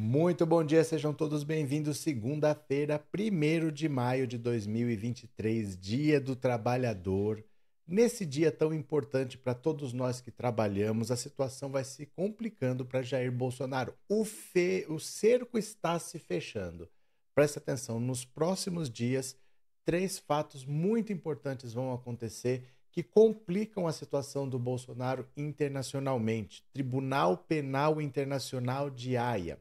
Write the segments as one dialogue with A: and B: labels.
A: Muito bom dia, sejam todos bem-vindos. Segunda-feira, 1º de maio de 2023, Dia do Trabalhador. Nesse dia tão importante para todos nós que trabalhamos, a situação vai se complicando para Jair Bolsonaro. O cerco está se fechando. Presta atenção, nos próximos dias, três fatos muito importantes vão acontecer que complicam a situação do Bolsonaro internacionalmente. Tribunal Penal Internacional de Haia.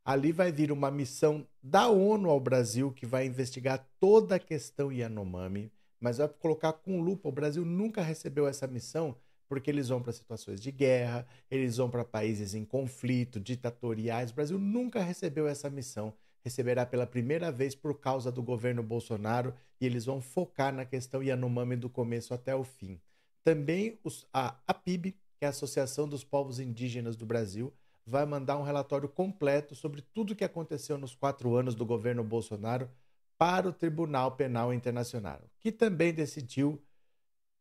A: Ali vai vir uma missão da ONU ao Brasil que vai investigar toda a questão Yanomami, mas vai colocar com lupa. O Brasil nunca recebeu essa missão porque eles vão para situações de guerra, eles vão para países em conflito, ditatoriais. O Brasil nunca recebeu essa missão. Receberá pela primeira vez por causa do governo Bolsonaro e eles vão focar na questão Yanomami do começo até o fim. Também a PIB, que é a Associação dos Povos Indígenas do Brasil, vai mandar um relatório completo sobre tudo o que aconteceu nos 4 anos do governo Bolsonaro para o Tribunal Penal Internacional, que também decidiu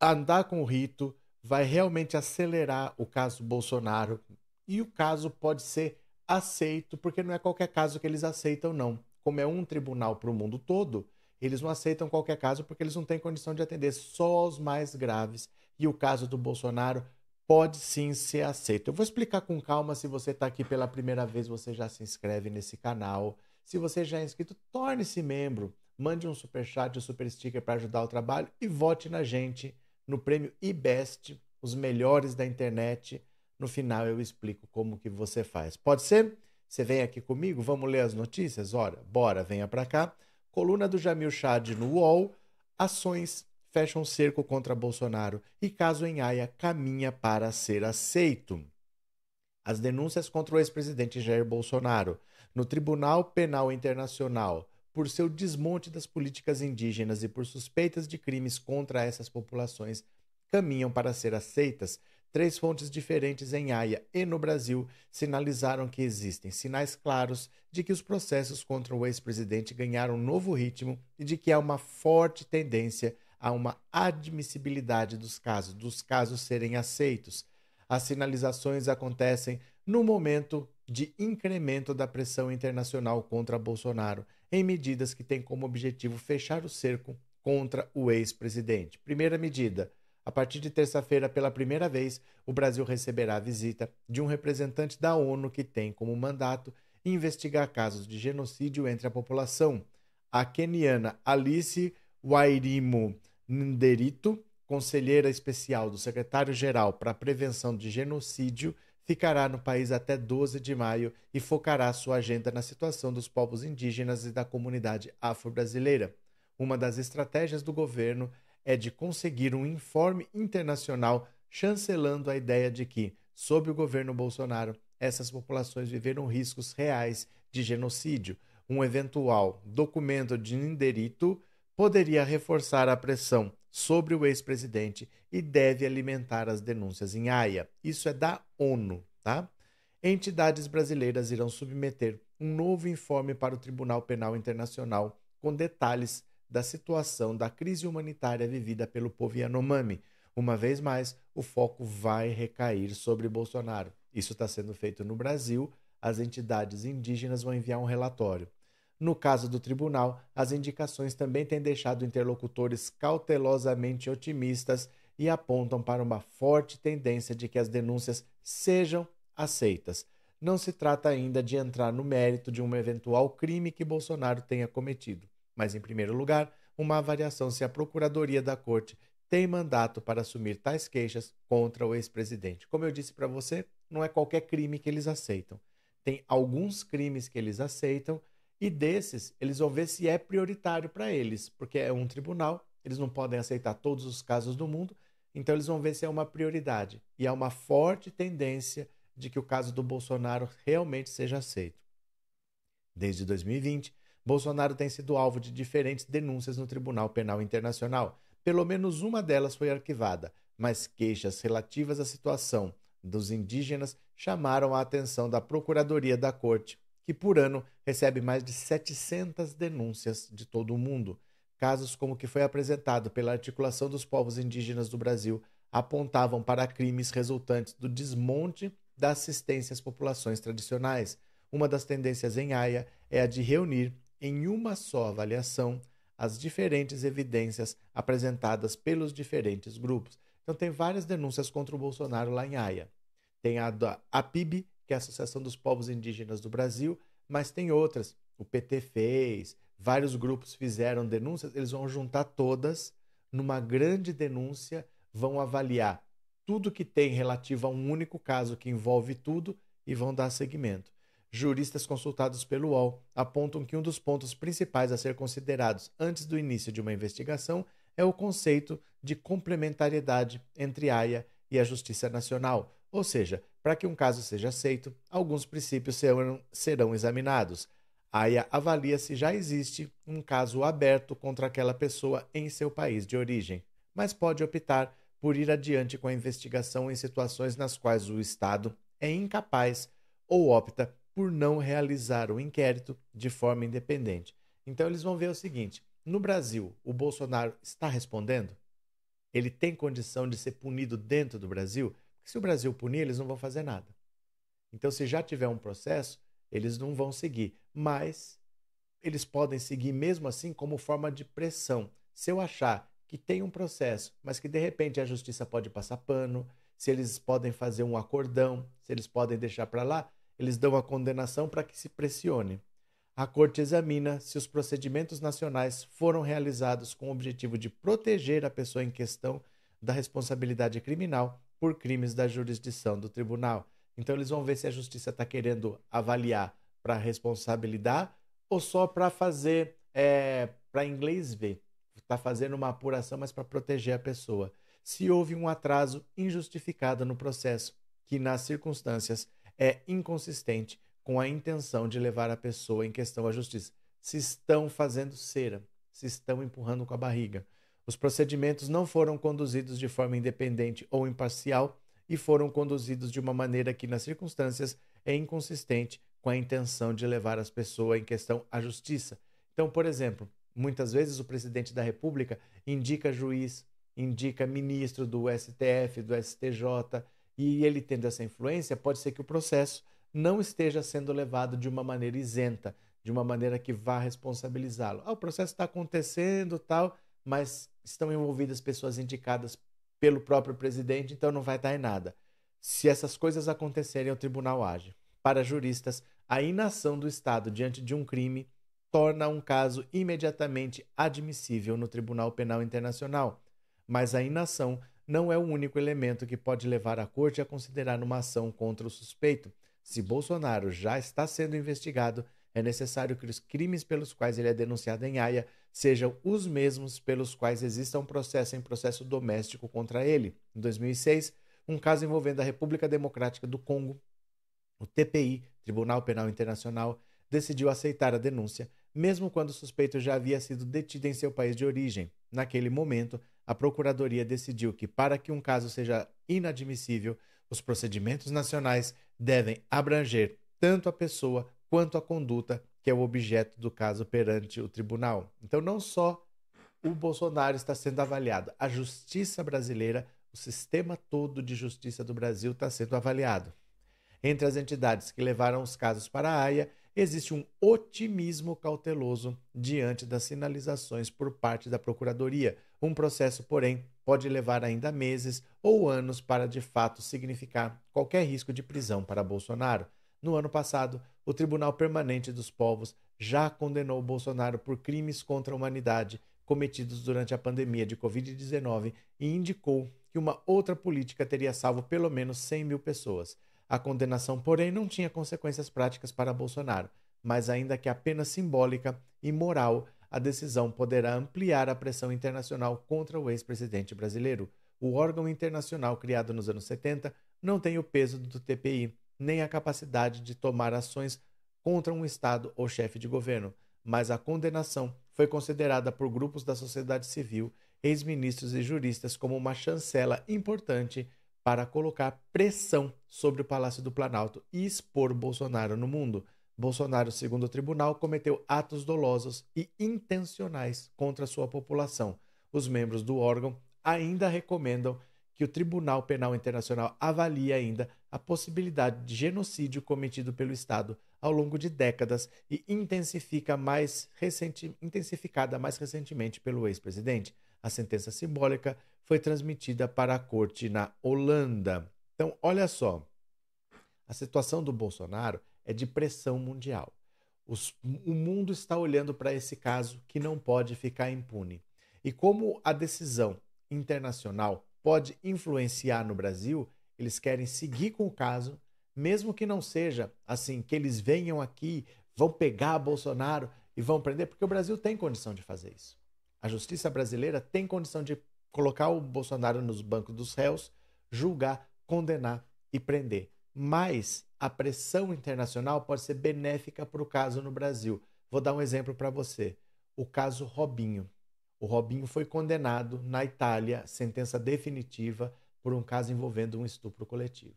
A: andar com o rito, vai realmente acelerar o caso Bolsonaro e o caso pode ser aceito, porque não é qualquer caso que eles aceitam, não. Como é um tribunal para o mundo todo, eles não aceitam qualquer caso porque eles não têm condição de atender só os mais graves. E o caso do Bolsonaro pode sim ser aceito. Eu vou explicar com calma. Se você está aqui pela primeira vez, você já se inscreve nesse canal. Se você já é inscrito, torne-se membro. Mande um superchat, um super sticker para ajudar o trabalho e vote na gente no prêmio IBEST, os melhores da internet. No final eu explico como que você faz. Pode ser? Você vem aqui comigo? Vamos ler as notícias? Ora, bora, venha para cá. Coluna do Jamil Chad no UOL. Ações fecham cerco contra Bolsonaro e caso em Haia caminha para ser aceito. As denúncias contra o ex-presidente Jair Bolsonaro no Tribunal Penal Internacional por seu desmonte das políticas indígenas e por suspeitas de crimes contra essas populações caminham para ser aceitas. Três fontes diferentes em Haia e no Brasil sinalizaram que existem sinais claros de que os processos contra o ex-presidente ganharam um novo ritmo e de que há uma forte tendência a uma admissibilidade dos casos serem aceitos. As sinalizações acontecem no momento de incremento da pressão internacional contra Bolsonaro, em medidas que têm como objetivo fechar o cerco contra o ex-presidente. Primeira medida: a partir de terça-feira, pela primeira vez, o Brasil receberá a visita de um representante da ONU que tem como mandato investigar casos de genocídio entre a população. A queniana Alice Wairimu Nderito, conselheira especial do secretário-geral para a prevenção de genocídio, ficará no país até 12 de maio e focará sua agenda na situação dos povos indígenas e da comunidade afro-brasileira. Uma das estratégias do governo é de conseguir um informe internacional chancelando a ideia de que, sob o governo Bolsonaro, essas populações viveram riscos reais de genocídio. Um eventual documento de Nderito poderia reforçar a pressão sobre o ex-presidente e deve alimentar as denúncias em Haia. Isso é da ONU, tá? Entidades brasileiras irão submeter um novo informe para o Tribunal Penal Internacional com detalhes da situação da crise humanitária vivida pelo povo Yanomami. Uma vez mais, o foco vai recair sobre Bolsonaro. Isso está sendo feito no Brasil. As entidades indígenas vão enviar um relatório. No caso do tribunal, as indicações também têm deixado interlocutores cautelosamente otimistas e apontam para uma forte tendência de que as denúncias sejam aceitas. Não se trata ainda de entrar no mérito de um eventual crime que Bolsonaro tenha cometido, mas, em primeiro lugar, uma avaliação se a Procuradoria da Corte tem mandato para assumir tais queixas contra o ex-presidente. Como eu disse para você, não é qualquer crime que eles aceitam. Tem alguns crimes que eles aceitam e desses, eles vão ver se é prioritário para eles, porque é um tribunal, eles não podem aceitar todos os casos do mundo, então eles vão ver se é uma prioridade. E há uma forte tendência de que o caso do Bolsonaro realmente seja aceito. Desde 2020, Bolsonaro tem sido alvo de diferentes denúncias no Tribunal Penal Internacional. Pelo menos uma delas foi arquivada, mas queixas relativas à situação dos indígenas chamaram a atenção da Procuradoria da Corte, que por ano recebe mais de 700 denúncias de todo o mundo. Casos como o que foi apresentado pela Articulação dos Povos Indígenas do Brasil apontavam para crimes resultantes do desmonte da assistência às populações tradicionais. Uma das tendências em Haia é a de reunir em uma só avaliação as diferentes evidências apresentadas pelos diferentes grupos. Então, tem várias denúncias contra o Bolsonaro lá em Haia. Tem a da APIB, que é a Associação dos Povos Indígenas do Brasil, mas tem outras. O PT fez, vários grupos fizeram denúncias, eles vão juntar todas numa grande denúncia, vão avaliar tudo que tem relativo a um único caso que envolve tudo e vão dar seguimento. Juristas consultados pelo UOL apontam que um dos pontos principais a ser considerados antes do início de uma investigação é o conceito de complementariedade entre a AIA e a Justiça Nacional, ou seja, para que um caso seja aceito, alguns princípios serão examinados. A AIA avalia se já existe um caso aberto contra aquela pessoa em seu país de origem, mas pode optar por ir adiante com a investigação em situações nas quais o Estado é incapaz ou opta por não realizar o inquérito de forma independente. Então eles vão ver o seguinte: no Brasil, o Bolsonaro está respondendo? Ele tem condição de ser punido dentro do Brasil? Porque se o Brasil punir, eles não vão fazer nada. Então, se já tiver um processo, eles não vão seguir. Mas eles podem seguir mesmo assim como forma de pressão. Se eu achar que tem um processo, mas que de repente a justiça pode passar pano, se eles podem fazer um acordão, se eles podem deixar para lá, eles dão a condenação para que se pressione. A Corte examina se os procedimentos nacionais foram realizados com o objetivo de proteger a pessoa em questão da responsabilidade criminal por crimes da jurisdição do tribunal. Então eles vão ver se a justiça está querendo avaliar para responsabilidade ou só para fazer, para inglês ver, está fazendo uma apuração, mas para proteger a pessoa. Se houve um atraso injustificado no processo, que nas circunstâncias é inconsistente com a intenção de levar a pessoa em questão à justiça. Se estão fazendo cera, se estão empurrando com a barriga. Os procedimentos não foram conduzidos de forma independente ou imparcial e foram conduzidos de uma maneira que, nas circunstâncias, é inconsistente com a intenção de levar as pessoas em questão à justiça. Então, por exemplo, muitas vezes o presidente da República indica juiz, indica ministro do STF, do STJ, e ele tendo essa influência, pode ser que o processo não esteja sendo levado de uma maneira isenta, de uma maneira que vá responsabilizá-lo. O processo está acontecendo, tal, mas estão envolvidas pessoas indicadas pelo próprio presidente, então não vai dar em nada. Se essas coisas acontecerem, o tribunal age. Para juristas, a inação do Estado diante de um crime torna um caso imediatamente admissível no Tribunal Penal Internacional. Mas a inação não é o único elemento que pode levar a Corte a considerar uma ação contra o suspeito. Se Bolsonaro já está sendo investigado, é necessário que os crimes pelos quais ele é denunciado em Haia sejam os mesmos pelos quais exista um processo em processo doméstico contra ele. Em 2006, um caso envolvendo a República Democrática do Congo, o TPI, Tribunal Penal Internacional, decidiu aceitar a denúncia, mesmo quando o suspeito já havia sido detido em seu país de origem. Naquele momento, a Procuradoria decidiu que, para que um caso seja inadmissível, os procedimentos nacionais devem abranger tanto a pessoa quanto a conduta que é o objeto do caso perante o tribunal. Então, não só o Bolsonaro está sendo avaliado, a justiça brasileira, o sistema todo de justiça do Brasil está sendo avaliado. Entre as entidades que levaram os casos para a Haia, existe um otimismo cauteloso diante das sinalizações por parte da Procuradoria. Um processo, porém, pode levar ainda meses ou anos para de fato significar qualquer risco de prisão para Bolsonaro. No ano passado, o Tribunal Permanente dos Povos já condenou Bolsonaro por crimes contra a humanidade cometidos durante a pandemia de Covid-19 e indicou que uma outra política teria salvo pelo menos 100 mil pessoas. A condenação, porém, não tinha consequências práticas para Bolsonaro, mas ainda que apenas simbólica e moral, a decisão poderá ampliar a pressão internacional contra o ex-presidente brasileiro. O órgão internacional criado nos anos 70 não tem o peso do TPI, nem a capacidade de tomar ações contra um Estado ou chefe de governo, mas a condenação foi considerada por grupos da sociedade civil, ex-ministros e juristas como uma chancela importante para colocar pressão sobre o Palácio do Planalto e expor Bolsonaro no mundo. Bolsonaro, segundo o tribunal, cometeu atos dolosos e intencionais contra sua população. Os membros do órgão ainda recomendam que o Tribunal Penal Internacional avalie ainda a possibilidade de genocídio cometido pelo Estado ao longo de décadas e intensificada mais recentemente pelo ex-presidente. A sentença simbólica foi transmitida para a corte na Holanda. Então, olha só, a situação do Bolsonaro é de pressão mundial. O mundo está olhando para esse caso que não pode ficar impune. E como a decisão internacional pode influenciar no Brasil, eles querem seguir com o caso, mesmo que não seja assim, que eles venham aqui, vão pegar Bolsonaro e vão prender, porque o Brasil tem condição de fazer isso. A justiça brasileira tem condição de colocar o Bolsonaro nos bancos dos réus, julgar, condenar e prender. Mas a pressão internacional pode ser benéfica para o caso no Brasil. Vou dar um exemplo para você. O caso Robinho. O Robinho foi condenado na Itália, sentença definitiva, por um caso envolvendo um estupro coletivo.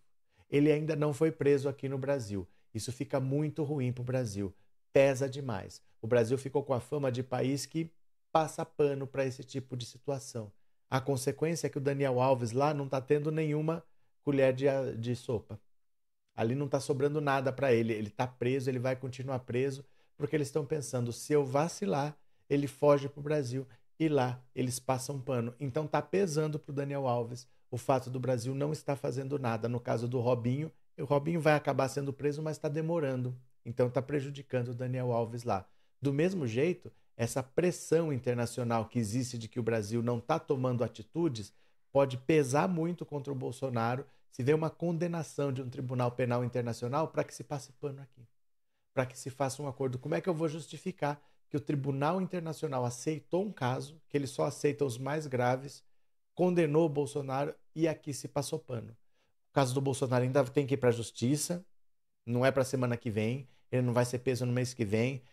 A: Ele ainda não foi preso aqui no Brasil. Isso fica muito ruim para o Brasil. Pesa demais. O Brasil ficou com a fama de país que passa pano para esse tipo de situação. A consequência é que o Daniel Alves lá não está tendo nenhuma colher de sopa. Ali não está sobrando nada para ele. Ele está preso, ele vai continuar preso, porque eles estão pensando, se eu vacilar, ele foge para o Brasil e lá eles passam pano. Então está pesando para o Daniel Alves o fato do Brasil não estar fazendo nada. No caso do Robinho, o Robinho vai acabar sendo preso, mas está demorando. Então está prejudicando o Daniel Alves lá. Do mesmo jeito, essa pressão internacional que existe de que o Brasil não está tomando atitudes pode pesar muito contra o Bolsonaro se vê uma condenação de um Tribunal Penal Internacional para que se passe pano aqui, para que se faça um acordo. Como é que eu vou justificar que o Tribunal Internacional aceitou um caso, que ele só aceita os mais graves, condenou o Bolsonaro e aqui se passou pano? O caso do Bolsonaro ainda tem que ir para a justiça, não é para a semana que vem, ele não vai ser preso no mês que vem,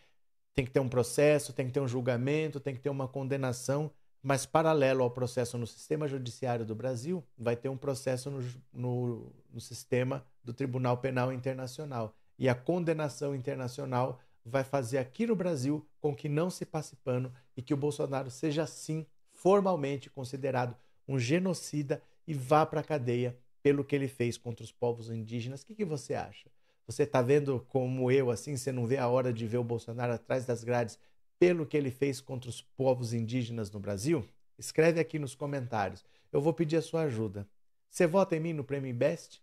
A: tem que ter um processo, tem que ter um julgamento, tem que ter uma condenação, mas paralelo ao processo no sistema judiciário do Brasil, vai ter um processo no sistema do Tribunal Penal Internacional. E a condenação internacional vai fazer aqui no Brasil com que não se passe pano e que o Bolsonaro seja, sim, formalmente considerado um genocida e vá para a cadeia pelo que ele fez contra os povos indígenas. O que você acha? Você está vendo como eu, assim, você não vê a hora de ver o Bolsonaro atrás das grades pelo que ele fez contra os povos indígenas no Brasil? Escreve aqui nos comentários. Eu vou pedir a sua ajuda. Você vota em mim no Prêmio Best?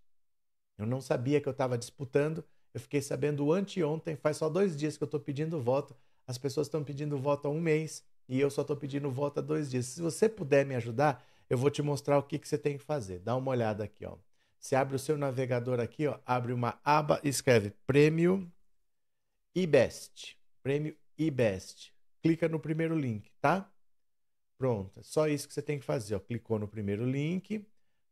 A: Eu não sabia que eu estava disputando. Eu fiquei sabendo anteontem, faz só 2 dias que eu estou pedindo voto. As pessoas estão pedindo voto há 1 mês e eu só estou pedindo voto há 2 dias. Se você puder me ajudar, eu vou te mostrar o que você tem que fazer. Dá uma olhada aqui, ó. Você abre o seu navegador aqui, ó, abre uma aba e escreve Prêmio IBEST. Prêmio IBEST. Clica no primeiro link, tá? Pronto, é só isso que você tem que fazer, ó. Clicou no primeiro link.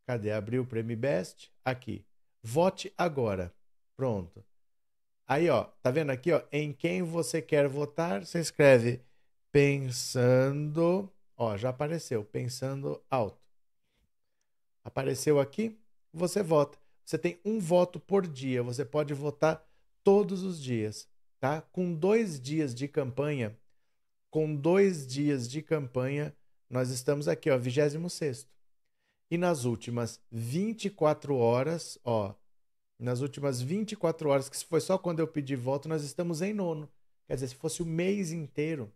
A: Cadê? Abriu o Prêmio IBEST. Aqui. Vote agora. Pronto. Aí, ó, tá vendo aqui, ó, em quem você quer votar? Você escreve pensando, ó, já apareceu, pensando alto. Apareceu aqui, você vota. Você tem 1 voto por dia, você pode votar todos os dias, tá? Com 2 dias de campanha, nós estamos aqui, ó, 26º. E nas últimas 24 horas, ó, nas últimas 24 horas, que foi só quando eu pedi voto, nós estamos em 9º. Quer dizer, se fosse o mês inteiro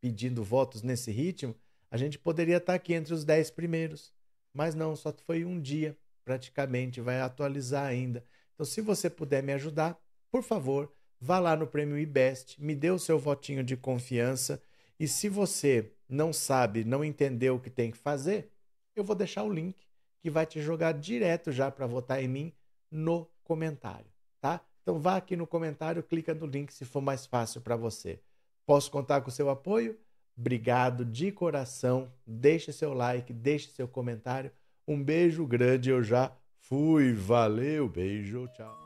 A: pedindo votos nesse ritmo, a gente poderia estar aqui entre os 10 primeiros. Mas não, só foi 1 dia, praticamente, vai atualizar ainda. Então, se você puder me ajudar, por favor, vá lá no Prêmio IBEST, me dê o seu votinho de confiança. E se você não sabe, não entendeu o que tem que fazer, eu vou deixar o link que vai te jogar direto já para votar em mim no comentário, tá? Então vá aqui no comentário, clica no link se for mais fácil para você. Posso contar com o seu apoio? Obrigado de coração. Deixe seu like, deixe seu comentário. Um beijo grande, eu já fui. Valeu, beijo, tchau.